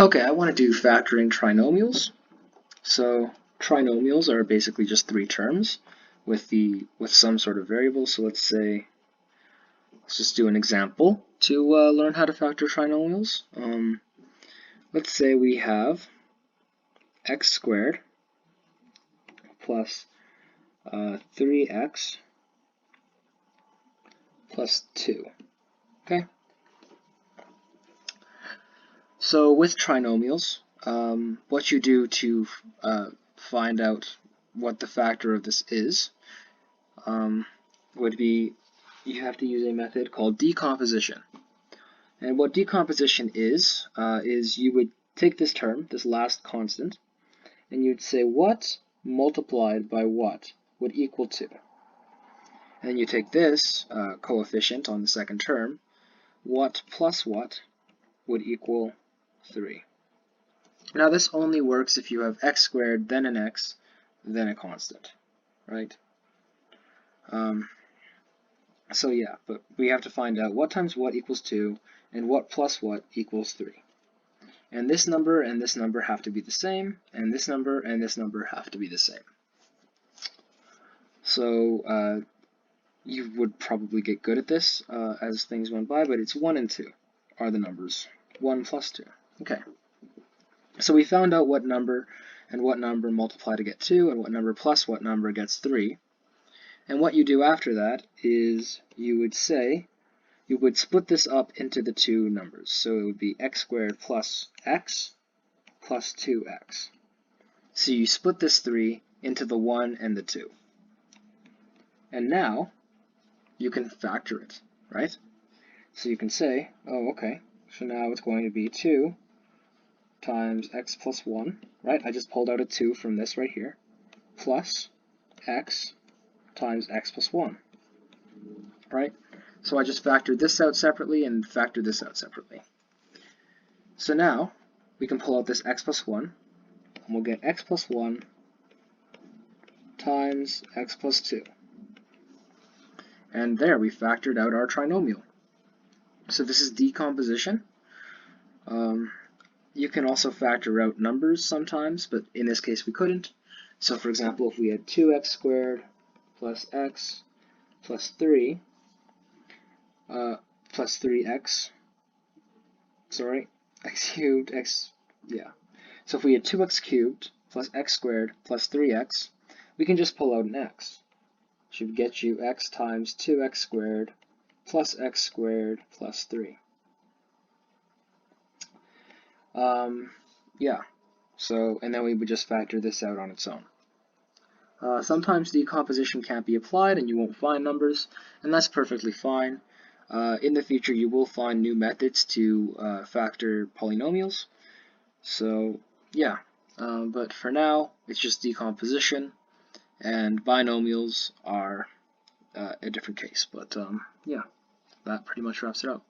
Okay, I want to do factoring trinomials. So trinomials are basically just three terms with some sort of variable. So let's just do an example to learn how to factor trinomials. Let's say we have x squared plus 3x plus 2. Okay. So with trinomials, what you do to find out what the factor of this is would be you have to use a method called decomposition. And what decomposition is you would take this term, this last constant, and you'd say what multiplied by what would equal 2. And then you take this coefficient on the second term, what plus what would equal 3. Now this only works if you have x squared, then an x, then a constant, right? So yeah, but we have to find out what times what equals 2 and what plus what equals 3. And this number have to be the same, and this number have to be the same. So you would probably get good at this as things went by, but it's 1 and 2 are the numbers. 1 plus 2. Okay. So we found out what number and what number multiply to get 2, and what number plus what number gets 3. And what you do after that is you would split this up into the two numbers. So it would be x squared plus x plus 2x. So you split this 3 into the 1 and the 2. And now you can factor it, right? So you can say, oh, okay, so now it's going to be 2 times x plus 1, right? I just pulled out a 2 from this right here, plus x times x plus 1, right? So I just factored this out separately and factored this out separately. So now we can pull out this x plus 1, and we'll get x plus 1 times x plus 2. And there we factored out our trinomial. So this is decomposition. You can also factor out numbers sometimes, but in this case we couldn't. So for example, if we had 2x squared plus x plus 3 plus 3x, sorry, x cubed, So if we had 2x cubed plus x squared plus 3x, we can just pull out an x. Should get you x times 2x squared plus x squared plus 3. So, and then we would just factor this out on its own. Sometimes decomposition can't be applied and you won't find numbers, and that's perfectly fine. In the future, you will find new methods to factor polynomials. So, yeah, but for now, it's just decomposition, and binomials are a different case. But, yeah, that pretty much wraps it up.